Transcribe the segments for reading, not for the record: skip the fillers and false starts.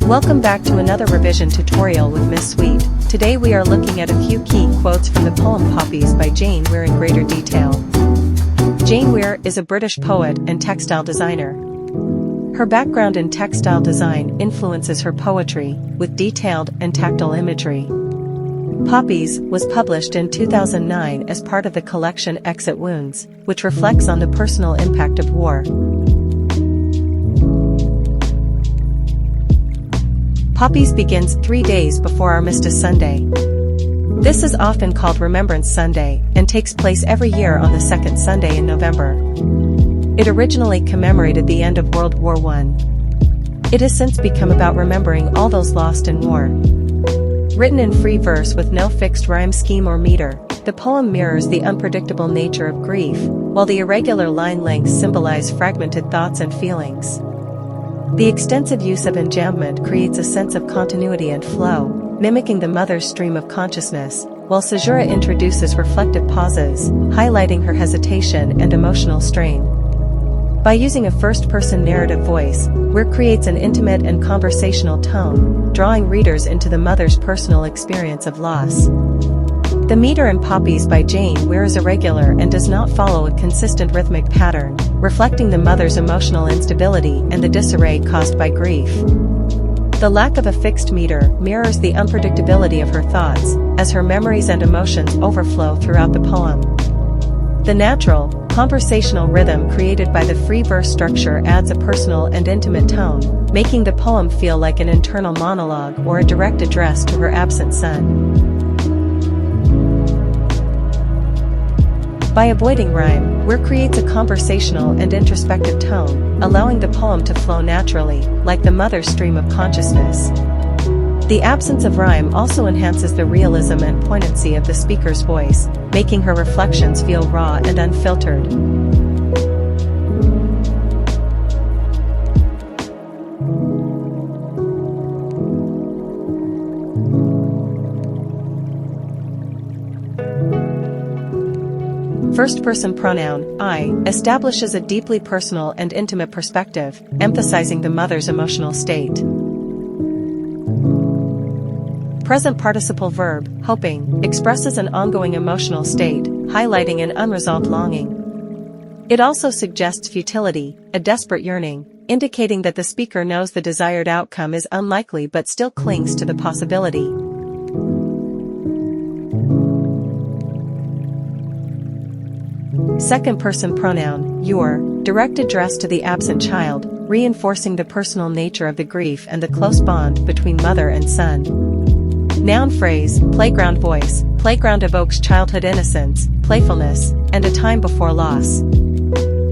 Welcome back to another revision tutorial with Miss Sweet. Today we are looking at a few key quotes from the poem Poppies by Jane Weir in greater detail. Jane Weir is a British poet and textile designer. Her background in textile design influences her poetry, with detailed and tactile imagery. Poppies was published in 2009 as part of the collection Exit Wounds, which reflects on the personal impact of war. Poppies begins 3 days before Armistice Sunday. This is often called Remembrance Sunday, and takes place every year on the second Sunday in November. It originally commemorated the end of World War I. It has since become about remembering all those lost in war. Written in free verse with no fixed rhyme scheme or meter, the poem mirrors the unpredictable nature of grief, while the irregular line lengths symbolize fragmented thoughts and feelings. The extensive use of enjambment creates a sense of continuity and flow, mimicking the mother's stream of consciousness, while caesura introduces reflective pauses, highlighting her hesitation and emotional strain. By using a first-person narrative voice, Weir creates an intimate and conversational tone, drawing readers into the mother's personal experience of loss. The meter in Poppies by Jane Weir is irregular and does not follow a consistent rhythmic pattern, reflecting the mother's emotional instability and the disarray caused by grief. The lack of a fixed meter mirrors the unpredictability of her thoughts, as her memories and emotions overflow throughout the poem. The natural, conversational rhythm created by the free verse structure adds a personal and intimate tone, making the poem feel like an internal monologue or a direct address to her absent son. By avoiding rhyme, Weir creates a conversational and introspective tone, allowing the poem to flow naturally, like the mother's stream of consciousness. The absence of rhyme also enhances the realism and poignancy of the speaker's voice, making her reflections feel raw and unfiltered. First-person pronoun, I, establishes a deeply personal and intimate perspective, emphasizing the mother's emotional state. Present participle verb, hoping, expresses an ongoing emotional state, highlighting an unresolved longing. It also suggests futility, a desperate yearning, indicating that the speaker knows the desired outcome is unlikely but still clings to the possibility. Second-person pronoun, your, direct address to the absent child, reinforcing the personal nature of the grief and the close bond between mother and son. Noun phrase, playground voice, playground evokes childhood innocence, playfulness, and a time before loss.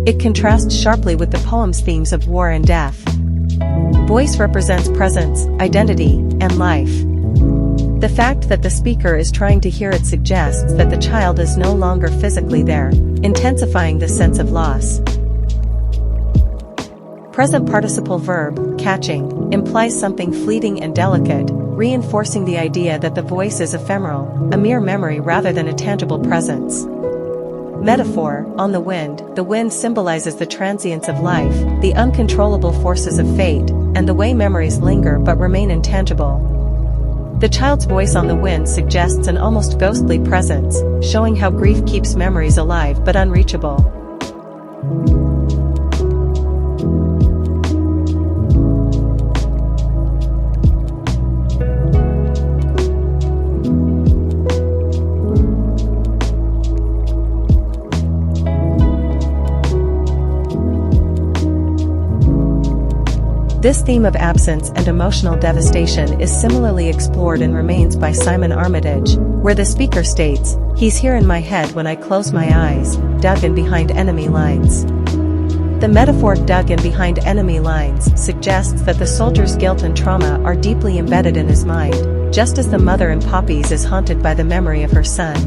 It contrasts sharply with the poem's themes of war and death. Voice represents presence, identity, and life. The fact that the speaker is trying to hear it suggests that the child is no longer physically there, intensifying the sense of loss. Present participle verb, catching, implies something fleeting and delicate, reinforcing the idea that the voice is ephemeral, a mere memory rather than a tangible presence. Metaphor, on the wind symbolizes the transience of life, the uncontrollable forces of fate, and the way memories linger but remain intangible. The child's voice on the wind suggests an almost ghostly presence, showing how grief keeps memories alive but unreachable. This theme of absence and emotional devastation is similarly explored in Remains by Simon Armitage, where the speaker states, "He's here in my head when I close my eyes, dug in behind enemy lines." The metaphor "dug in behind enemy lines" suggests that the soldier's guilt and trauma are deeply embedded in his mind, just as the mother in Poppies is haunted by the memory of her son.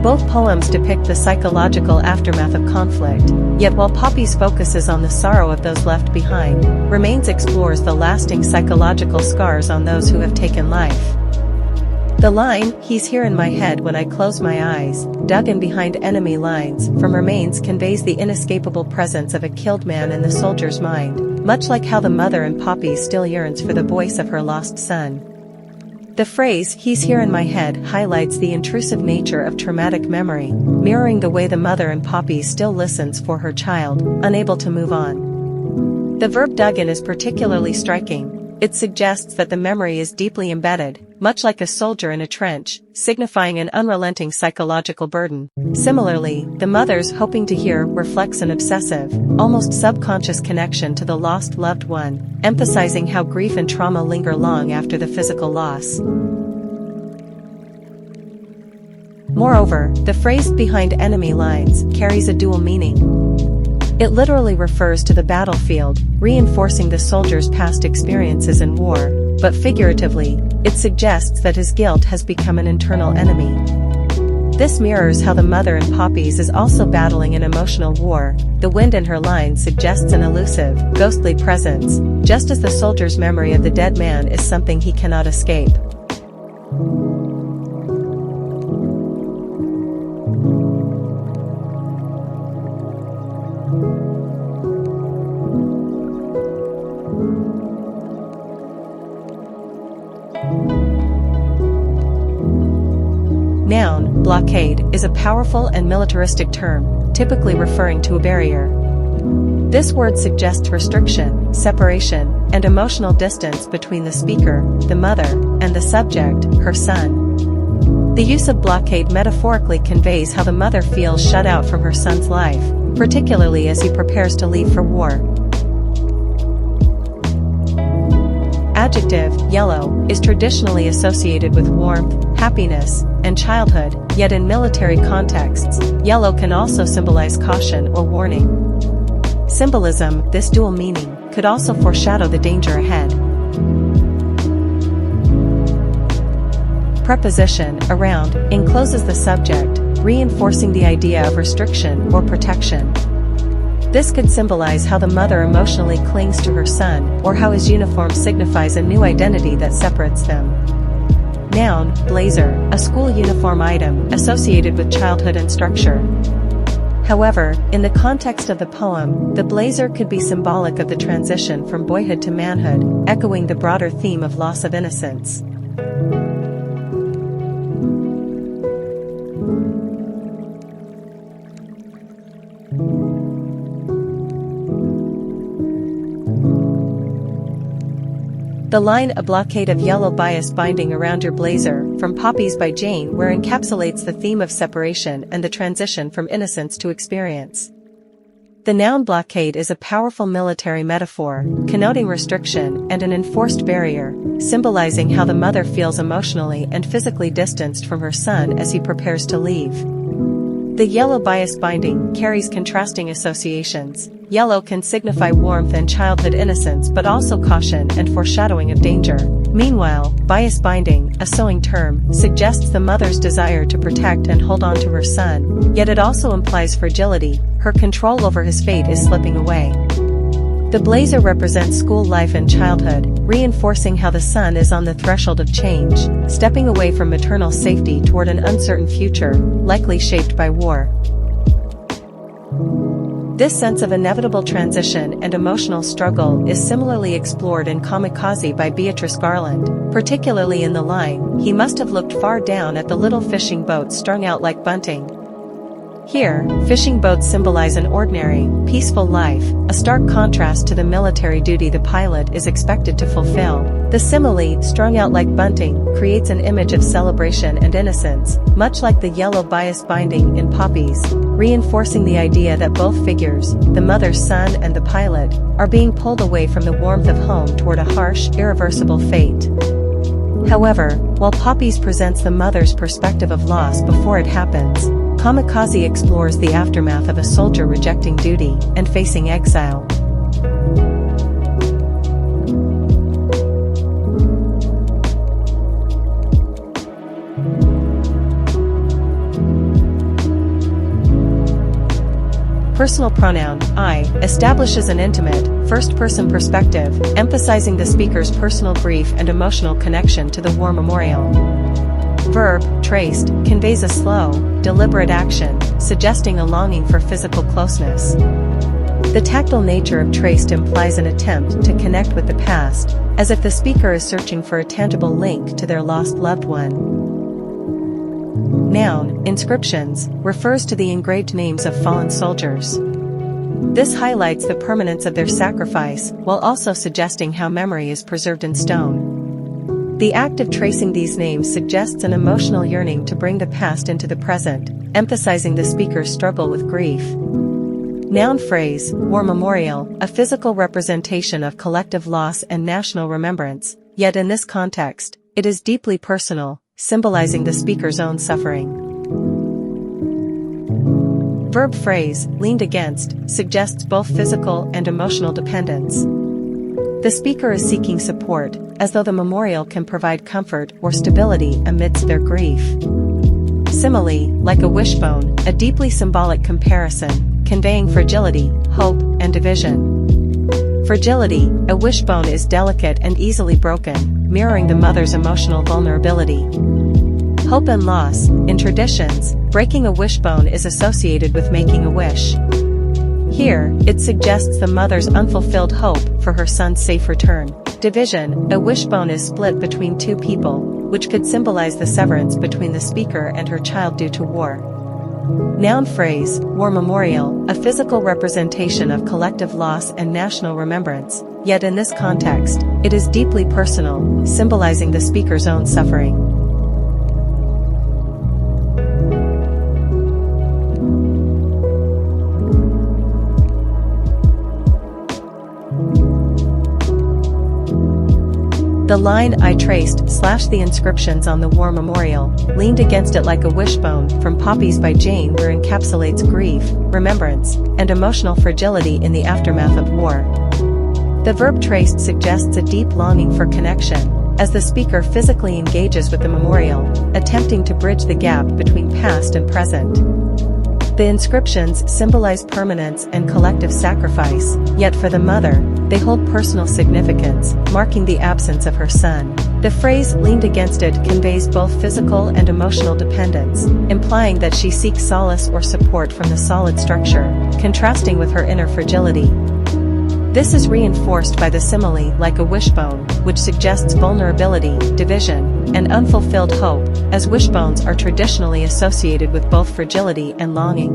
Both poems depict the psychological aftermath of conflict, yet while Poppies focuses on the sorrow of those left behind, Remains explores the lasting psychological scars on those who have taken life. The line, "He's here in my head when I close my eyes," dug in behind enemy lines from remains conveys the inescapable presence of a killed man in the soldier's mind, much like how the mother in Poppies still yearns for the voice of her lost son. The phrase, "he's here in my head," highlights the intrusive nature of traumatic memory, mirroring the way the mother in Poppies still listens for her child, unable to move on. The verb dug in is particularly striking. It suggests that the memory is deeply embedded, much like a soldier in a trench, signifying an unrelenting psychological burden. Similarly, the mother's "hoping to hear" reflects an obsessive, almost subconscious connection to the lost loved one, emphasizing how grief and trauma linger long after the physical loss. Moreover, the phrase "behind enemy lines" carries a dual meaning. It literally refers to the battlefield, reinforcing the soldier's past experiences in war, but figuratively, it suggests that his guilt has become an internal enemy. This mirrors how the mother in Poppies is also battling an emotional war. The wind in her line suggests an elusive, ghostly presence, just as the soldier's memory of the dead man is something he cannot escape. Noun, blockade, is a powerful and militaristic term, typically referring to a barrier. This word suggests restriction, separation, and emotional distance between the speaker, the mother, and the subject, her son. The use of blockade metaphorically conveys how the mother feels shut out from her son's life, particularly as he prepares to leave for war. Adjective, yellow, is traditionally associated with warmth, happiness, and childhood, yet in military contexts, yellow can also symbolize caution or warning. Symbolism, this dual meaning, could also foreshadow the danger ahead. Preposition, around, encloses the subject, reinforcing the idea of restriction or protection. This could symbolize how the mother emotionally clings to her son, or how his uniform signifies a new identity that separates them. Noun, blazer, a school uniform item associated with childhood and structure. However, in the context of the poem, the blazer could be symbolic of the transition from boyhood to manhood, echoing the broader theme of loss of innocence. The line "a blockade of yellow bias binding around your blazer" from Poppies by Jane Weir encapsulates the theme of separation and the transition from innocence to experience. The noun blockade is a powerful military metaphor, connoting restriction and an enforced barrier, symbolizing how the mother feels emotionally and physically distanced from her son as he prepares to leave. The yellow bias binding carries contrasting associations. Yellow can signify warmth and childhood innocence, but also caution and foreshadowing of danger. Meanwhile, bias binding, a sewing term, suggests the mother's desire to protect and hold on to her son, yet it also implies fragility. Her control over his fate is slipping away. The blazer represents school life and childhood, reinforcing how the son is on the threshold of change, stepping away from maternal safety toward an uncertain future, likely shaped by war. This sense of inevitable transition and emotional struggle is similarly explored in Kamikaze by Beatrice Garland, particularly in the line, "He must have looked far down at the little fishing boat strung out like bunting." Here, fishing boats symbolize an ordinary, peaceful life, a stark contrast to the military duty the pilot is expected to fulfill. The simile, "strung out like bunting," creates an image of celebration and innocence, much like the yellow bias binding in Poppies, reinforcing the idea that both figures, the mother's son and the pilot, are being pulled away from the warmth of home toward a harsh, irreversible fate. However, while Poppies presents the mother's perspective of loss before it happens, Kamikaze explores the aftermath of a soldier rejecting duty and facing exile. Personal pronoun, I, establishes an intimate, first-person perspective, emphasizing the speaker's personal grief and emotional connection to the war memorial. verb, traced, conveys a slow, deliberate action, suggesting a longing for physical closeness. The tactile nature of traced implies an attempt to connect with the past, as if the speaker is searching for a tangible link to their lost loved one. Noun, inscriptions, refers to the engraved names of fallen soldiers. This highlights the permanence of their sacrifice, while also suggesting how memory is preserved in stone. The act of tracing these names suggests an emotional yearning to bring the past into the present, emphasizing the speaker's struggle with grief. Noun phrase, war memorial, a physical representation of collective loss and national remembrance, yet in this context, it is deeply personal, symbolizing the speaker's own suffering. Verb phrase, leaned against, suggests both physical and emotional dependence. The speaker is seeking support, as though the memorial can provide comfort or stability amidst their grief. Simile, like a wishbone, a deeply symbolic comparison, conveying fragility, hope, and division. Fragility, a wishbone is delicate and easily broken, mirroring the mother's emotional vulnerability. Hope and loss, in traditions, breaking a wishbone is associated with making a wish. Here, it suggests the mother's unfulfilled hope for her son's safe return. Division, a wishbone is split between two people, which could symbolize the severance between the speaker and her child due to war. Noun phrase, war memorial, a physical representation of collective loss and national remembrance, yet in this context, it is deeply personal, symbolizing the speaker's own suffering. The line "I traced" slashed the inscriptions on the war memorial, leaned against it like a wishbone from Poppies by Jane Weir encapsulates grief, remembrance, and emotional fragility in the aftermath of war. The verb traced suggests a deep longing for connection, as the speaker physically engages with the memorial, attempting to bridge the gap between past and present. The inscriptions symbolize permanence and collective sacrifice, yet for the mother, they hold personal significance, marking the absence of her son. The phrase "leaned against it" conveys both physical and emotional dependence, implying that she seeks solace or support from the solid structure, contrasting with her inner fragility. This is reinforced by the simile "like a wishbone," which suggests vulnerability, division, and unfulfilled hope, as wishbones are traditionally associated with both fragility and longing.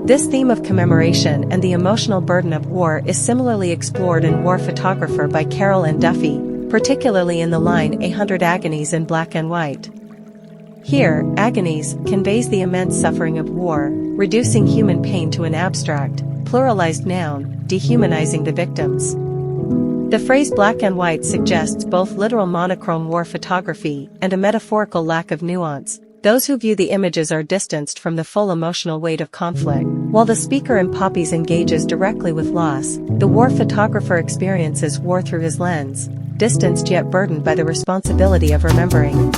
This theme of commemoration and the emotional burden of war is similarly explored in War Photographer by Carroll and Duffy, particularly in the line "100 Agonies in Black and White." Here, agonies conveys the immense suffering of war, reducing human pain to an abstract, pluralized noun, dehumanizing the victims. The phrase "black and white" suggests both literal monochrome war photography and a metaphorical lack of nuance. Those who view the images are distanced from the full emotional weight of conflict. While the speaker in Poppies engages directly with loss, the war photographer experiences war through his lens, distanced yet burdened by the responsibility of remembering.